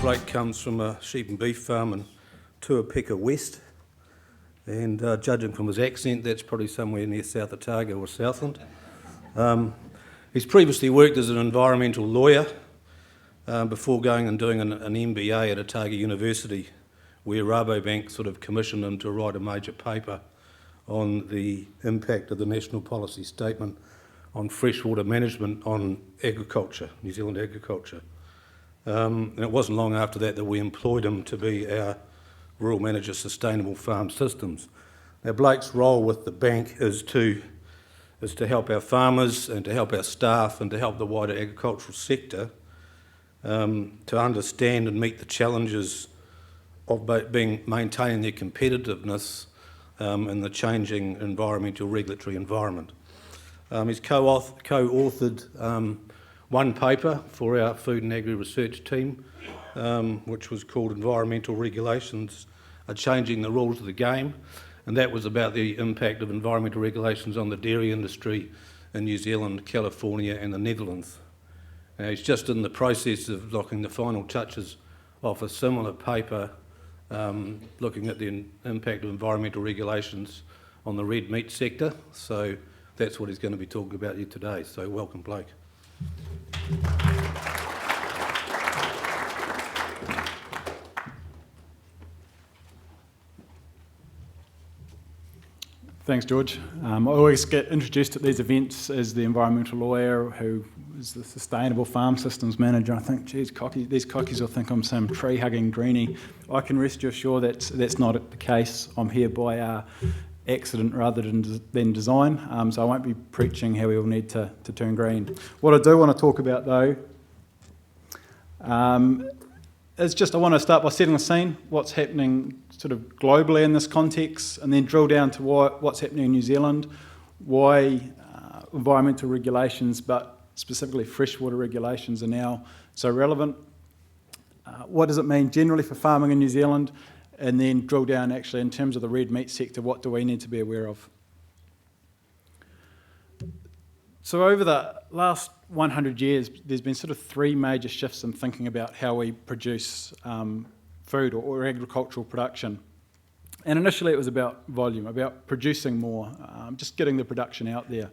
bloke comes from a sheep and beef farm in Tuapeka West, and judging from his accent, that's probably somewhere near South Otago or Southland. He's previously worked as an environmental lawyer before going and doing an MBA at Otago University, where Rabobank sort of commissioned him to write a major paper on the impact of the National Policy Statement on freshwater management on agriculture, New Zealand agriculture. And it wasn't long after that we employed him to be our Rural Manager Sustainable Farm Systems. Now, Blake's role with the bank is to help our farmers and to help our staff and to help the wider agricultural sector to understand and meet the challenges of maintaining their competitiveness in the changing environmental regulatory environment. He's co-authored one paper for our Food and Agri Research team, which was called Environmental Regulations Are Changing the Rules of the Game, and that was about the impact of environmental regulations on the dairy industry in New Zealand, California and the Netherlands. Now, he's just in the process of locking the final touches off a similar paper looking at the impact of environmental regulations on the red meat sector, so that's what he's going to be talking about here today. So welcome, Blake. Thanks, George. I always get introduced at these events as the environmental lawyer who is the Sustainable Farm Systems Manager. I think, geez, these cockies will think I'm some tree-hugging greenie. I can rest you assured that's not the case. I'm here by accident rather than design, so I won't be preaching how we all need to turn green. What I do want to talk about, though, is just I want to start by setting the scene, what's happening sort of globally in this context, and then drill down to what's happening in New Zealand, why environmental regulations, but specifically freshwater regulations, are now so relevant. What does it mean generally for farming in New Zealand? And then drill down actually in terms of the red meat sector, what do we need to be aware of? So over the last 100 years, there's been sort of three major shifts in thinking about how we produce food or agricultural production. And initially it was about volume, about producing more, just getting the production out there.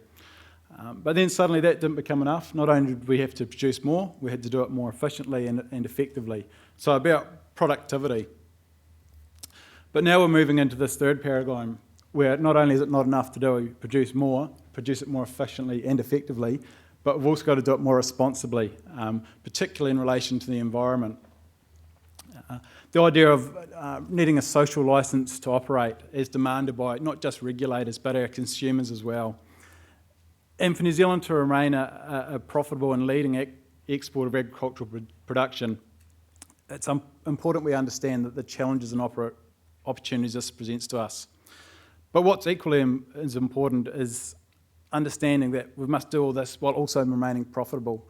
But then suddenly that didn't become enough. Not only did we have to produce more, we had to do it more efficiently and effectively. So about productivity. But now we're moving into this third paradigm where not only is it not enough to produce it more efficiently and effectively, but we've also got to do it more responsibly, particularly in relation to the environment. The idea of needing a social licence to operate is demanded by not just regulators but our consumers as well. And for New Zealand to remain a profitable and leading export of agricultural production, it's important we understand that the challenges and opportunities this presents to us. But what's equally as important is understanding that we must do all this while also remaining profitable.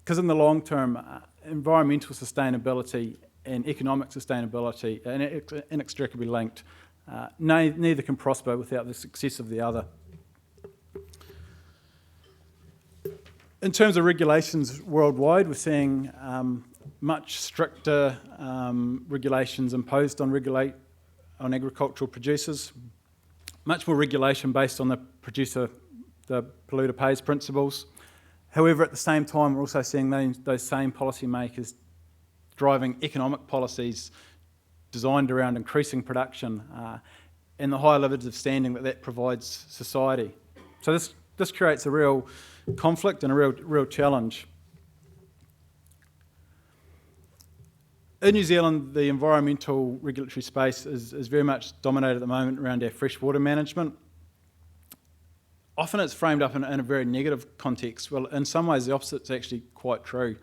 Because in the long term, environmental sustainability and economic sustainability are inextricably linked. Neither can prosper without the success of the other. In terms of regulations worldwide, we're seeing much stricter regulations imposed on agricultural producers, much more regulation based on the polluter pays principles. However, at the same time, we're also seeing those same policymakers driving economic policies designed around increasing production and the high levels of standing that provides society. So this creates a real conflict and a real challenge. In New Zealand, the environmental regulatory space is very much dominated at the moment around our freshwater management. Often it's framed up in a very negative context. Well, in some ways, the opposite's actually quite true.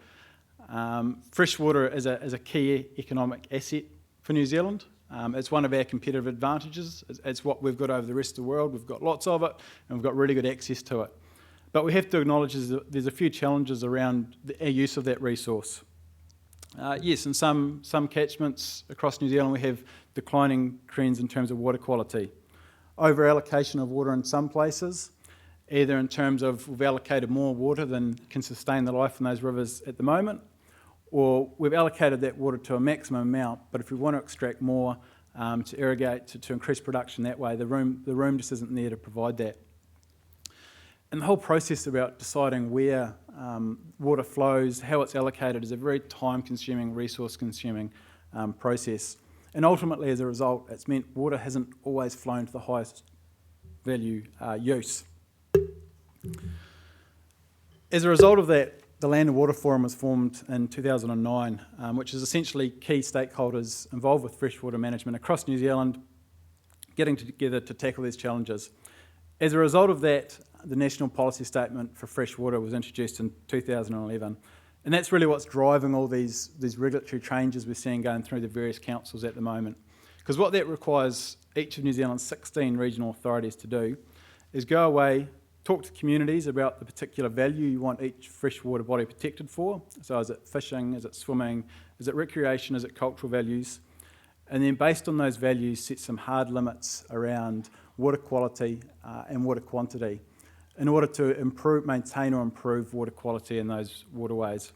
Freshwater is a key economic asset for New Zealand. It's one of our competitive advantages. It's what we've got over the rest of the world. We've got lots of it, and we've got really good access to it. But we have to acknowledge there's a few challenges around our use of that resource. Yes, in some catchments across New Zealand we have declining trends in terms of water quality. Over-allocation of water in some places, either in terms of we've allocated more water than can sustain the life in those rivers at the moment, or we've allocated that water to a maximum amount, but if we want to extract more to irrigate, to increase production that way, the room just isn't there to provide that. And the whole process about deciding where water flows, how it's allocated, is a very time-consuming, resource-consuming process. And ultimately, as a result, it's meant water hasn't always flown to the highest value use. As a result of that, the Land and Water Forum was formed in 2009, which is essentially key stakeholders involved with freshwater management across New Zealand getting together to tackle these challenges. As a result of that, the National Policy Statement for Freshwater was introduced in 2011, and that's really what's driving all these regulatory changes we're seeing going through the various councils at the moment. Because what that requires each of New Zealand's 16 regional authorities to do is go away, talk to communities about the particular value you want each freshwater body protected for. So is it fishing, is it swimming, is it recreation, is it cultural values? And then based on those values, set some hard limits around water quality and water quantity in order to maintain or improve water quality in those waterways.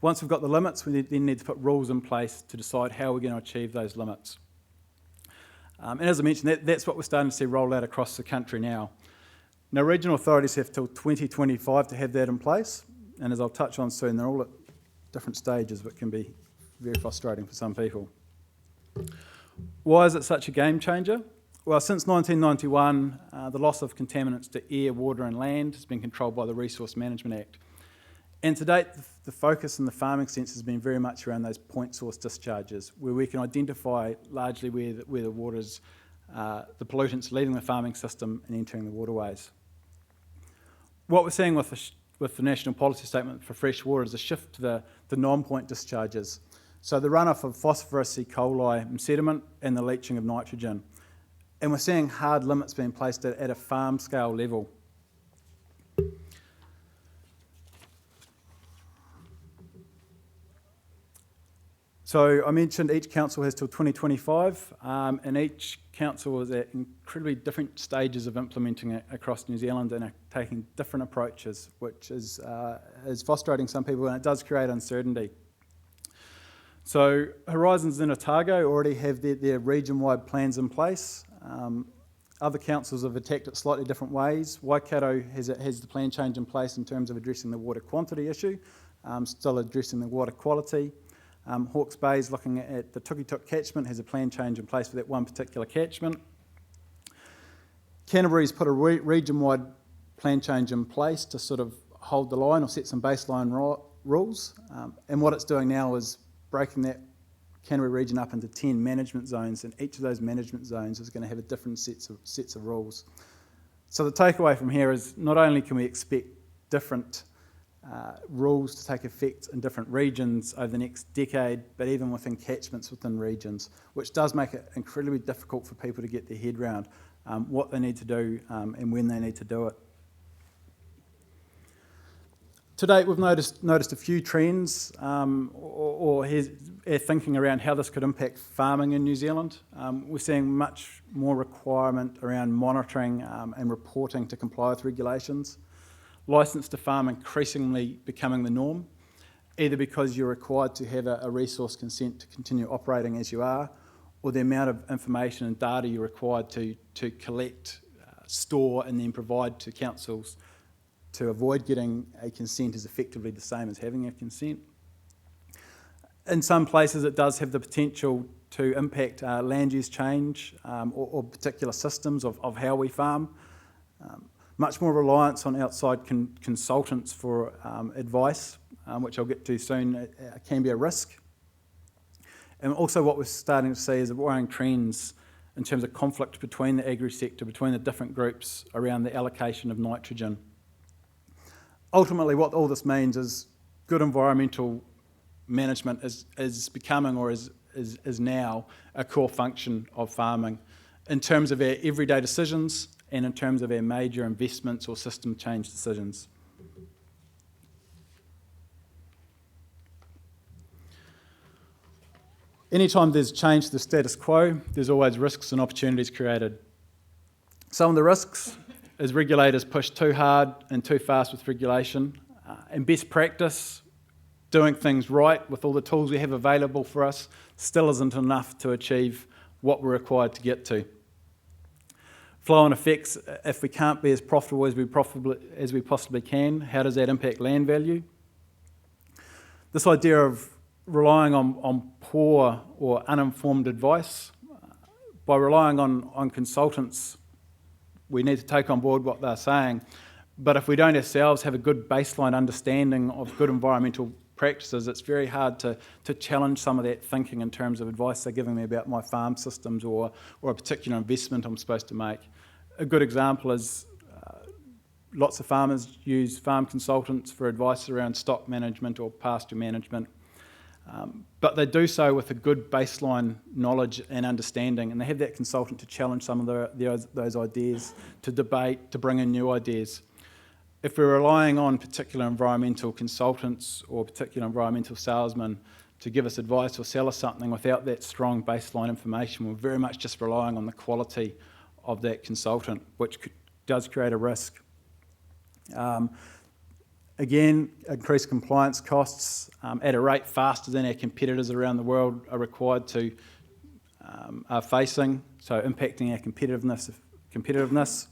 Once we've got the limits, we then need to put rules in place to decide how we're going to achieve those limits. And as I mentioned, that's what we're starting to see roll out across the country now. Now, regional authorities have till 2025 to have that in place, and as I'll touch on soon, they're all at different stages, which can be very frustrating for some people. Why is it such a game changer? Well, since 1991, the loss of contaminants to air, water and land has been controlled by the Resource Management Act. And to date, the focus in the farming sense has been very much around those point source discharges, where we can identify largely where the water's, the pollutants leaving the farming system and entering the waterways. What we're seeing with the National Policy Statement for fresh water is a shift to the non-point discharges. So the runoff of phosphorus, E. coli and sediment and the leaching of nitrogen. And we're seeing hard limits being placed at a farm scale level. So I mentioned each council has till 2025, and each council is at incredibly different stages of implementing it across New Zealand and are taking different approaches, which is frustrating some people, and it does create uncertainty. So Horizons and Otago already have their region-wide plans in place. Other councils have attacked it slightly different ways. Waikato has the plan change in place in terms of addressing the water quantity issue, still addressing the water quality. Hawke's Bay is looking at the Tukituk catchment, has a plan change in place for that one particular catchment. Canterbury's put a region-wide plan change in place to sort of hold the line or set some baseline rules. And what it's doing now is breaking that Canterbury region up into 10 management zones, and each of those management zones is going to have a different sets of rules. So the takeaway from here is not only can we expect different rules to take effect in different regions over the next decade, but even within catchments within regions, which does make it incredibly difficult for people to get their head around what they need to do and when they need to do it. To date, we've noticed a few trends or thinking around how this could impact farming in New Zealand. We're seeing much more requirement around monitoring and reporting to comply with regulations. Licence to farm increasingly becoming the norm, either because you're required to have a resource consent to continue operating as you are, or the amount of information and data you're required to collect, store and then provide to councils to avoid getting a consent is effectively the same as having a consent. In some places it does have the potential to impact land use change or particular systems of how we farm. Much more reliance on outside consultants for advice, which I'll get to soon, can be a risk. And also what we're starting to see is worrying trends in terms of conflict between the agri-sector, between the different groups around the allocation of nitrogen. Ultimately, what all this means is good environmental management is becoming or is now a core function of farming in terms of our everyday decisions and in terms of our major investments or system change decisions. Anytime there's change to the status quo, there's always risks and opportunities created. Some of the risks is regulators push too hard and too fast with regulation, and best practice doing things right with all the tools we have available for us still isn't enough to achieve what we're required to get to. Flow-on effects, if we can't be as profitable as we possibly can, how does that impact land value? This idea of relying on poor or uninformed advice, by relying on consultants, we need to take on board what they're saying, but if we don't ourselves have a good baseline understanding of good environmental practices, it's very hard to challenge some of that thinking in terms of advice they're giving me about my farm systems or a particular investment I'm supposed to make. A good example is lots of farmers use farm consultants for advice around stock management or pasture management, but they do so with a good baseline knowledge and understanding, and they have that consultant to challenge some of those ideas, to debate, to bring in new ideas. If we're relying on particular environmental consultants or particular environmental salesmen to give us advice or sell us something without that strong baseline information, we're very much just relying on the quality of that consultant, which does create a risk. Again, increased compliance costs at a rate faster than our competitors around the world are required to, are facing, so impacting our competitiveness.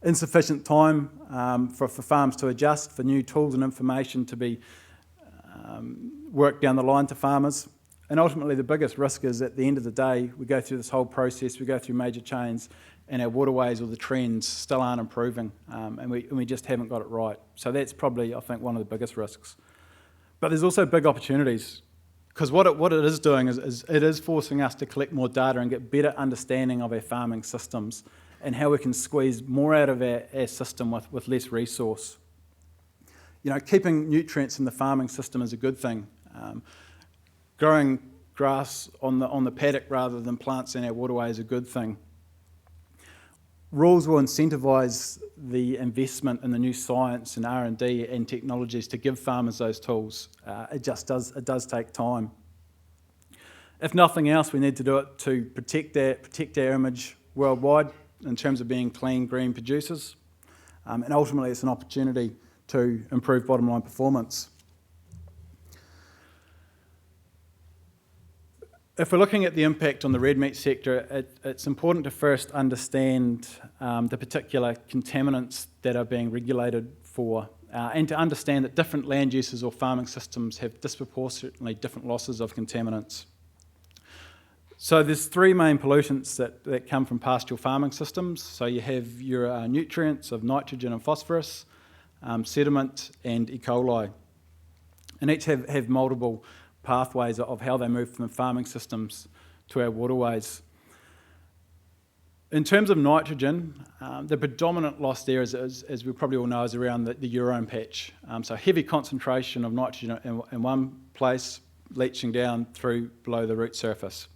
Insufficient time for farms to adjust, for new tools and information to be worked down the line to farmers. And ultimately the biggest risk is at the end of the day, we go through this whole process, we go through major change, and our waterways or the trends still aren't improving, and we just haven't got it right. So that's probably, I think, one of the biggest risks. But there's also big opportunities, because what it is doing is it is forcing us to collect more data and get better understanding of our farming systems and how we can squeeze more out of our system with less resource. You know, keeping nutrients in the farming system is a good thing. Growing grass on the paddock rather than plants in our waterway is a good thing. Rules will incentivise the investment in the new science and R&D and technologies to give farmers those tools. It does take time. If nothing else, we need to do it to protect our image worldwide in terms of being clean, green producers. And ultimately, it's an opportunity to improve bottom line performance. If we're looking at the impact on the red meat sector, it's important to first understand the particular contaminants that are being regulated for, and to understand that different land uses or farming systems have disproportionately different losses of contaminants. So there's three main pollutants that come from pastoral farming systems. So you have your nutrients of nitrogen and phosphorus, sediment and E. coli. And each have multiple pathways of how they move from the farming systems to our waterways. In terms of nitrogen, the predominant loss there, as we probably all know, is around the eurome patch. So heavy concentration of nitrogen in one place, leaching down through below the root surface.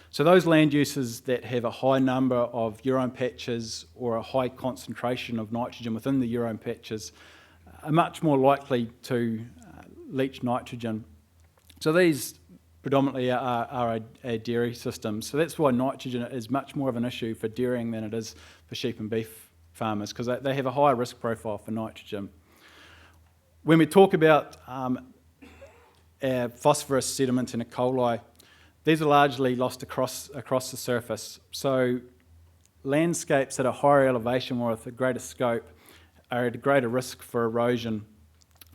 So those land uses that have a high number of eurome patches or a high concentration of nitrogen within the eurome patches are much more likely to leach nitrogen. So these predominantly are our dairy systems. So that's why nitrogen is much more of an issue for dairying than it is for sheep and beef farmers, because they have a higher risk profile for nitrogen. When we talk about our phosphorus, sediment and E. coli, these are largely lost across the surface. So landscapes at a higher elevation or with a greater scope are at a greater risk for erosion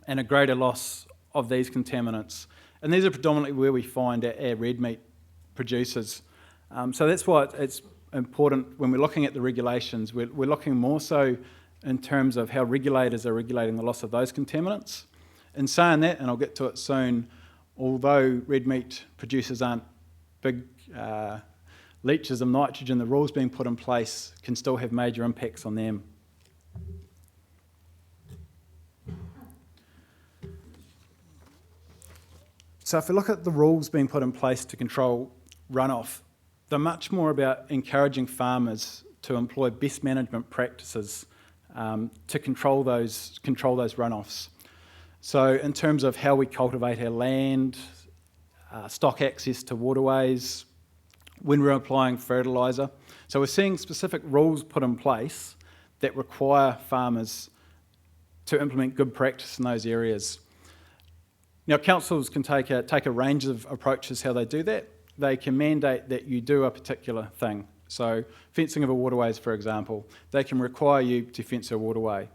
and a greater loss of these contaminants. And these are predominantly where we find our red meat producers. So that's why it's important when we're looking at the regulations, we're looking more so in terms of how regulators are regulating the loss of those contaminants. In saying that, and I'll get to it soon, although red meat producers aren't big leachers of nitrogen, the rules being put in place can still have major impacts on them. So if we look at the rules being put in place to control runoff, they're much more about encouraging farmers to employ best management practices to control those runoffs. So in terms of how we cultivate our land, stock access to waterways, when we're applying fertiliser. So we're seeing specific rules put in place that require farmers to implement good practice in those areas. Now, councils can take a range of approaches how they do that. They can mandate that you do a particular thing. So fencing of a waterways, for example, they can require you to fence a waterway.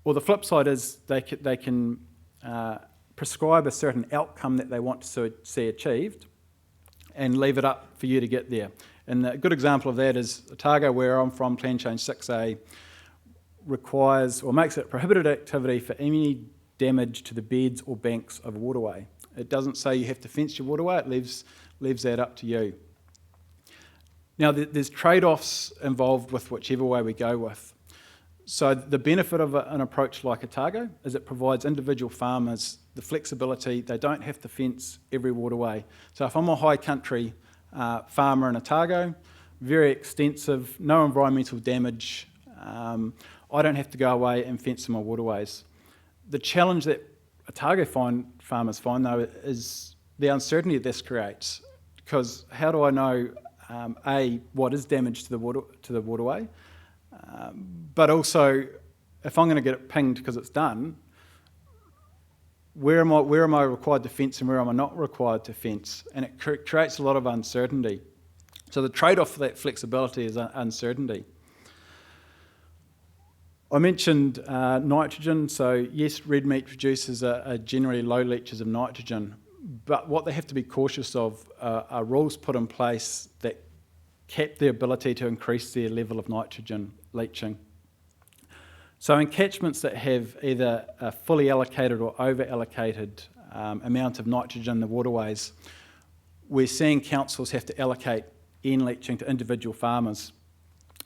Or the flip side is they can prescribe a certain outcome that they want to see achieved and leave it up for you to get there. And a good example of that is Otago, where I'm from, Plan Change 6A, requires or makes it prohibited activity for any damage to the beds or banks of a waterway. It doesn't say you have to fence your waterway, it leaves that up to you. Now, there's trade-offs involved with whichever way we go with. So the benefit of an approach like Otago is it provides individual farmers the flexibility. They don't have to fence every waterway. So if I'm a high country farmer in Otago, very extensive, no environmental damage, I don't have to go away and fence my waterways. The challenge that Otago farmers find, though, is the uncertainty this creates. Because how do I know, A, what is damage to the waterway, but also, if I'm going to get it pinged because it's done, where am I required to fence and where am I not required to fence? And it creates a lot of uncertainty. So the trade-off for that flexibility is uncertainty. I mentioned nitrogen, so yes, red meat producers are generally low leachers of nitrogen, but what they have to be cautious of are rules put in place that cap their ability to increase their level of nitrogen leaching. So in catchments that have either a fully allocated or over-allocated amount of nitrogen in the waterways, we're seeing councils have to allocate N leaching to individual farmers.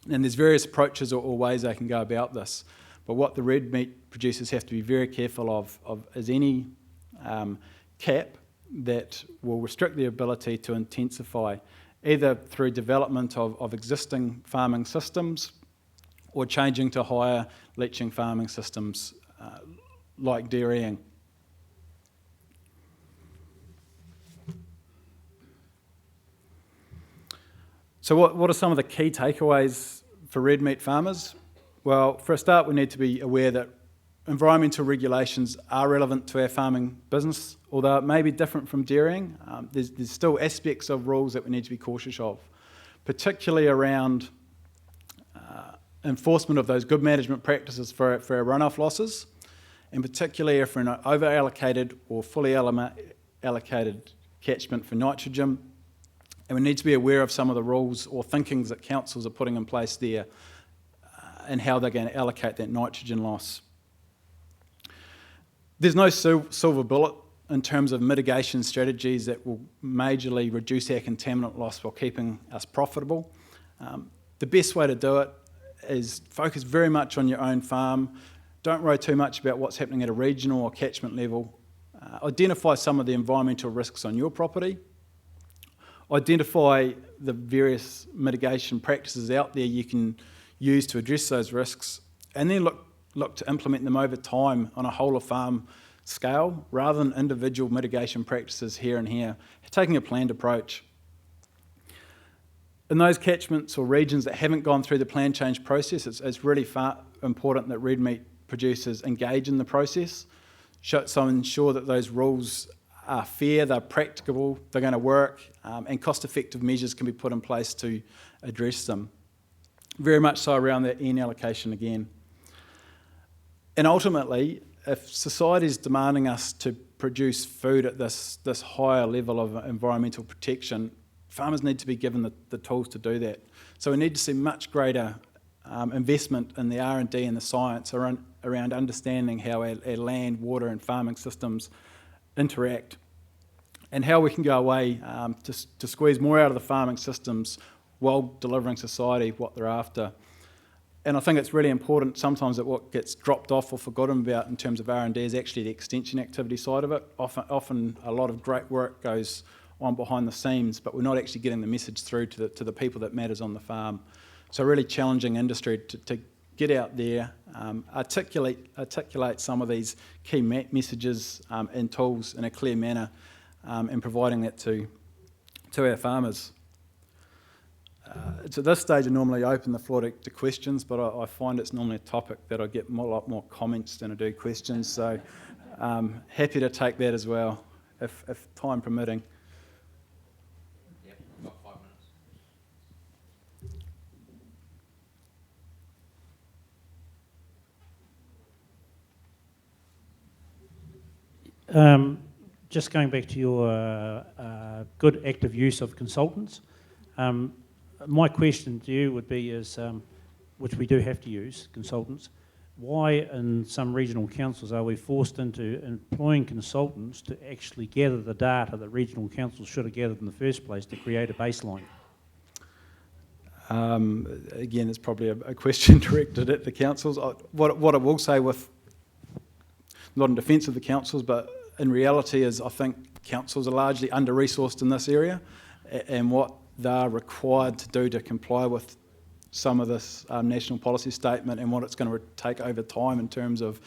And there's various approaches or ways they can go about this. But what the red meat producers have to be very careful of is any cap that will restrict their ability to intensify, either through development of existing farming systems or changing to higher leaching farming systems like dairying. So what are some of the key takeaways for red meat farmers? Well, for a start, we need to be aware that environmental regulations are relevant to our farming business, although it may be different from dairying. There's still aspects of rules that we need to be cautious of, particularly around enforcement of those good management practices for our runoff losses, and particularly if we're in an over-allocated or fully allocated catchment for nitrogen. And we need to be aware of some of the rules or thinkings that councils are putting in place there and how they're going to allocate that nitrogen loss. There's no silver bullet in terms of mitigation strategies that will majorly reduce our contaminant loss while keeping us profitable. The best way to do it is focus very much on your own farm. Don't worry too much about what's happening at a regional or catchment level. Identify some of the environmental risks on your property. Identify the various mitigation practices out there you can use to address those risks, and then look to implement them over time on a whole of farm scale rather than individual mitigation practices here and here, taking a planned approach. In those catchments or regions that haven't gone through the plan change process, it's really important that red meat producers engage in the process, so ensure that those rules are fair, they're practicable, they're going to work, and cost-effective measures can be put in place to address them. Very much so around that N allocation again. And ultimately, if society is demanding us to produce food at this higher level of environmental protection, farmers need to be given the tools to do that. So we need to see much greater investment in the R&D and the science around understanding how our land, water and farming systems interact, and how we can go away to squeeze more out of the farming systems while delivering society what they're after. And I think it's really important sometimes that what gets dropped off or forgotten about in terms of R&D is actually the extension activity side of it. Often a lot of great work goes on behind the scenes, but we're not actually getting the message through to the people that matters on the farm. So really challenging industry to get out there, articulate some of these key messages and tools in a clear manner, and providing that to our farmers. So at this stage I normally open the floor to questions, but I find it's normally a topic that I get a lot more comments than I do questions. So happy to take that as well, if time permitting. Yep, got 5 minutes. Just going back to your good active use of consultants, my question to you would be is, which we do have to use, consultants, why in some regional councils are we forced into employing consultants to actually gather the data that regional councils should have gathered in the first place to create a baseline? Again, it's probably a question directed at the councils. What I will say, with not in defence of the councils, but in reality is I think councils are largely under-resourced in this area, and what they're required to do to comply with some of this national policy statement and what it's going to take over time in terms of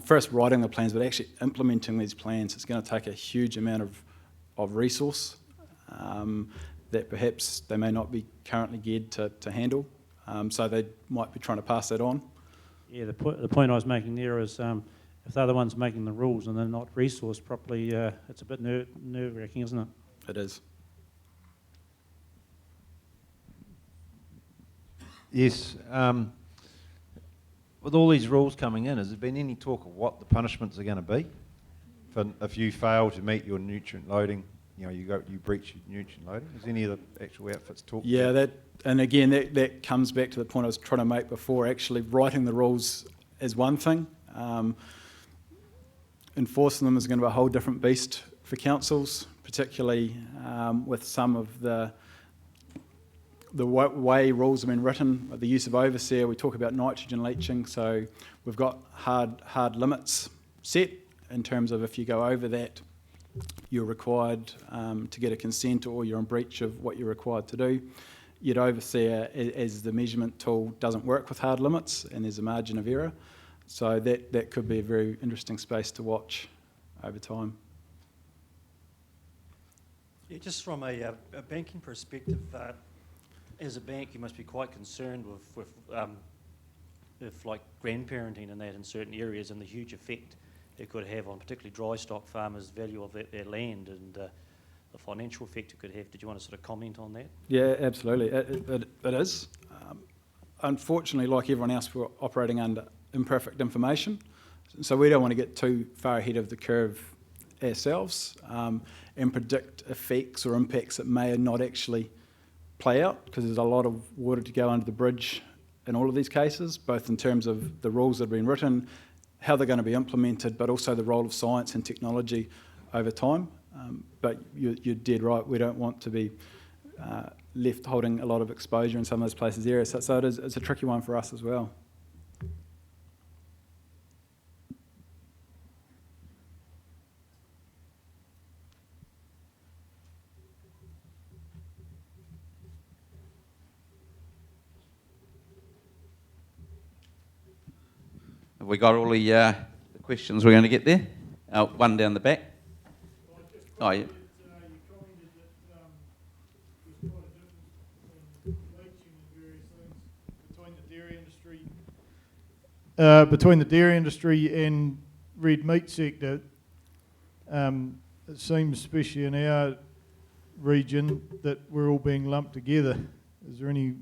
first writing the plans, but actually implementing these plans. It's going to take a huge amount of resource that perhaps they may not be currently geared to handle, so they might be trying to pass that on. Yeah, the point I was making there is if they're the ones making the rules and they're not resourced properly, it's a bit nerve-wracking, isn't it? It is. Yes. With all these rules coming in, has there been any talk of what the punishments are going to be if you fail to meet your nutrient loading? You know, you breach your nutrient loading. Has any of the actual outfits talked? Yeah, that comes back to the point I was trying to make before. Actually, writing the rules is one thing. Enforcing them is going to be a whole different beast for councils, particularly with some of the way rules have been written. The use of overseer, we talk about nitrogen leaching, so we've got hard limits set in terms of if you go over that, you're required to get a consent, or you're in breach of what you're required to do. Yet overseer, as the measurement tool, doesn't work with hard limits, and there's a margin of error. So that could be a very interesting space to watch over time. Yeah, just from a banking perspective, as a bank, you must be quite concerned with like grandparenting and that in certain areas, and the huge effect it could have on particularly dry stock farmers' value of their land, and the financial effect it could have. Did you want to sort of comment on that? Yeah, absolutely. It is. Unfortunately, like everyone else, we're operating under imperfect information, so we don't want to get too far ahead of the curve ourselves and predict effects or impacts that may not actually play out, because there's a lot of water to go under the bridge in all of these cases, both in terms of the rules that have been written, how they're going to be implemented, but also the role of science and technology over time. But you're dead right, we don't want to be left holding a lot of exposure in some of those places areas, so it's a tricky one for us as well. Have we got all the questions we're going to get there? One down the back. Oh, yeah. You commented that there's quite a difference between leaching and various things between the dairy industry and red meat sector. It seems, especially in our region, that we're all being lumped together. Is there any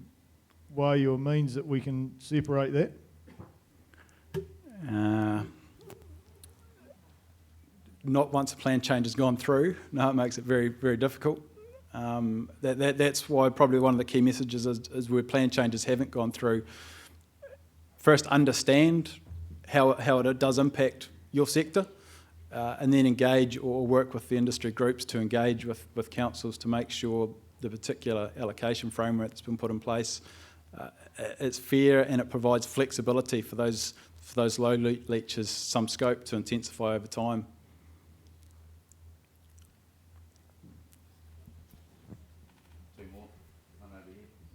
way or means that we can separate that? Not once a plan change has gone through. No, it makes it very, very difficult. That's why probably one of the key messages is where plan changes haven't gone through. First, understand how it does impact your sector, and then engage or work with the industry groups to engage with councils to make sure the particular allocation framework that's been put in place it's fair and it provides flexibility for those low leaches, some scope to intensify over time.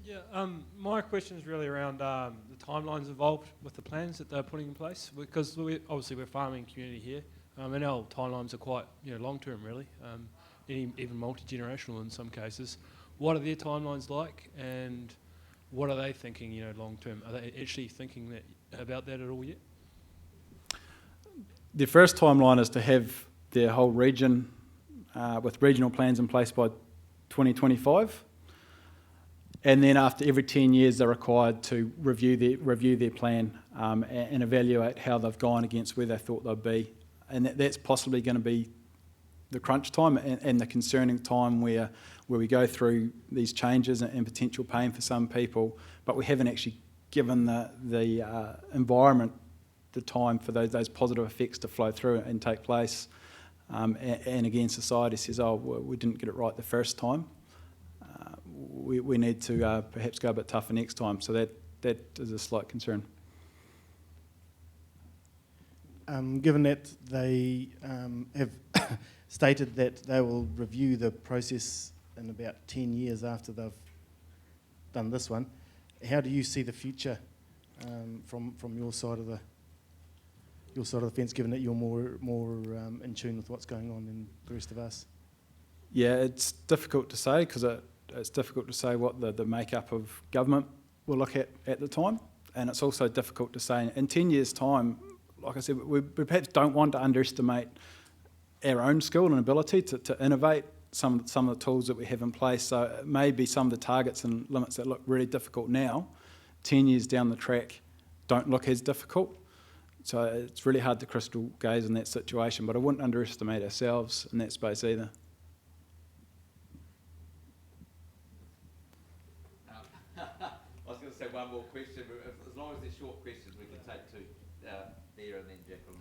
Yeah, my question is really around the timelines involved with the plans that they're putting in place, because obviously we're a farming community here, and our timelines are quite long term really, even multi-generational in some cases. What are their timelines like, and what are they thinking long term? Are they actually thinking about that at all yet? the first timeline is to have their whole region with regional plans in place by 2025. And then after every 10 years, they're required to review their plan and evaluate how they've gone against where they thought they'd be. And that's possibly going to be the crunch time and the concerning time where we go through these changes and potential pain for some people, but we haven't actually given the environment the time for those positive effects to flow through and take place. And again, society says, oh, well, we didn't get it right the first time. We need to perhaps go a bit tougher next time. So that is a slight concern. Given that they have stated that they will review the process in about 10 years after they've done this one, how do you see the future from your side of the fence, given that you're more in tune with what's going on than the rest of us? Yeah, it's difficult to say because it's difficult to say what the makeup of government will look at the time, and it's also difficult to say in 10 years' time. Like I said, we perhaps don't want to underestimate our own skill and ability to innovate some of the tools that we have in place. So maybe some of the targets and limits that look really difficult now, 10 years down the track, don't look as difficult. So it's really hard to crystal gaze in that situation, but I wouldn't underestimate ourselves in that space either. I was going to say one more question, but as long as they're short questions, we can take two there and then Jacqueline.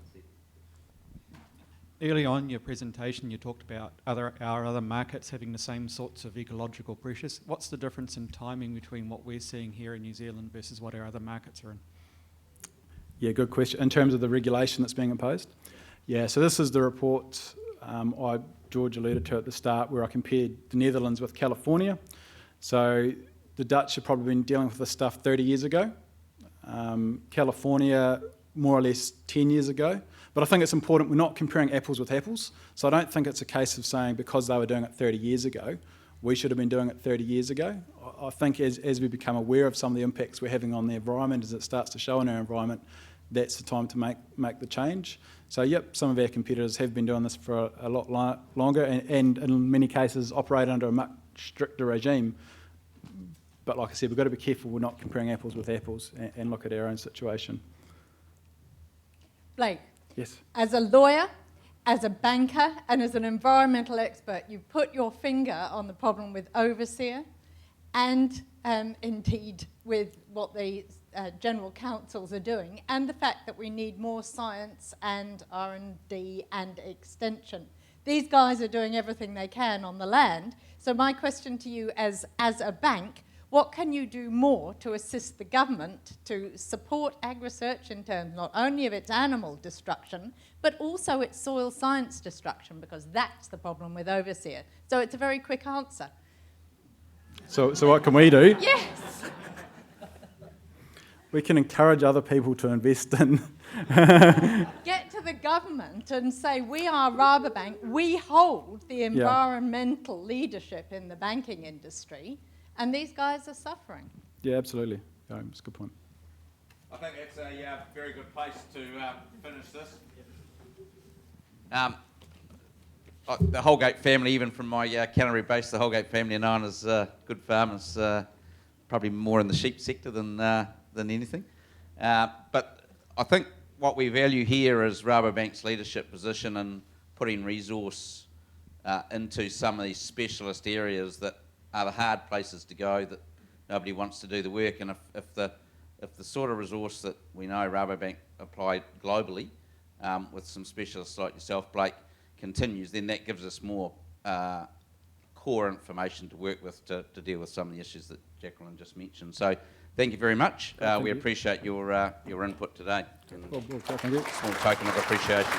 Early on in your presentation, you talked about our other markets having the same sorts of ecological pressures. What's the difference in timing between what we're seeing here in New Zealand versus what our other markets are in? Yeah, good question. In terms of the regulation that's being imposed? Yeah, so this is the report George alluded to at the start, where I compared the Netherlands with California. So the Dutch have probably been dealing with this stuff 30 years ago. California, more or less 10 years ago. But I think it's important we're not comparing apples with apples. So I don't think it's a case of saying because they were doing it 30 years ago, we should have been doing it 30 years ago. I think as we become aware of some of the impacts we're having on the environment, as it starts to show in our environment, that's the time to make the change. So yep, some of our competitors have been doing this for a lot longer and in many cases operate under a much stricter regime. But like I said, we've got to be careful we're not comparing apples with apples and look at our own situation. Blake. Yes. As a lawyer, as a banker, and as an environmental expert, you put your finger on the problem with overseer and indeed with what the general councils are doing, and the fact that we need more science and R&D and extension. These guys are doing everything they can on the land. So my question to you as a bank, what can you do more to assist the government to support ag-research in terms not only of its animal destruction, but also its soil science destruction, because that's the problem with overseer. So it's a very quick answer. So what can we do? Yes! We can encourage other people to invest in... Get to the government and say, we are Rabobank, we hold the environmental leadership in the banking industry, and these guys are suffering. Yeah, absolutely. That's a good point. I think that's a very good place to finish this. The Holgate family, even from my Canterbury base, the Holgate family are known as good farmers, probably more in the sheep sector than anything. But I think what we value here is Rabobank's leadership position in putting resource into some of these specialist areas that are the hard places to go, that nobody wants to do the work. And if the sort of resource that we know Rabobank applied globally with some specialists like yourself, Blake, continues, then that gives us more core information to work with to deal with some of the issues that Jacqueline just mentioned. So thank you very much. We appreciate your input today. Well, thank you. Small token of appreciation.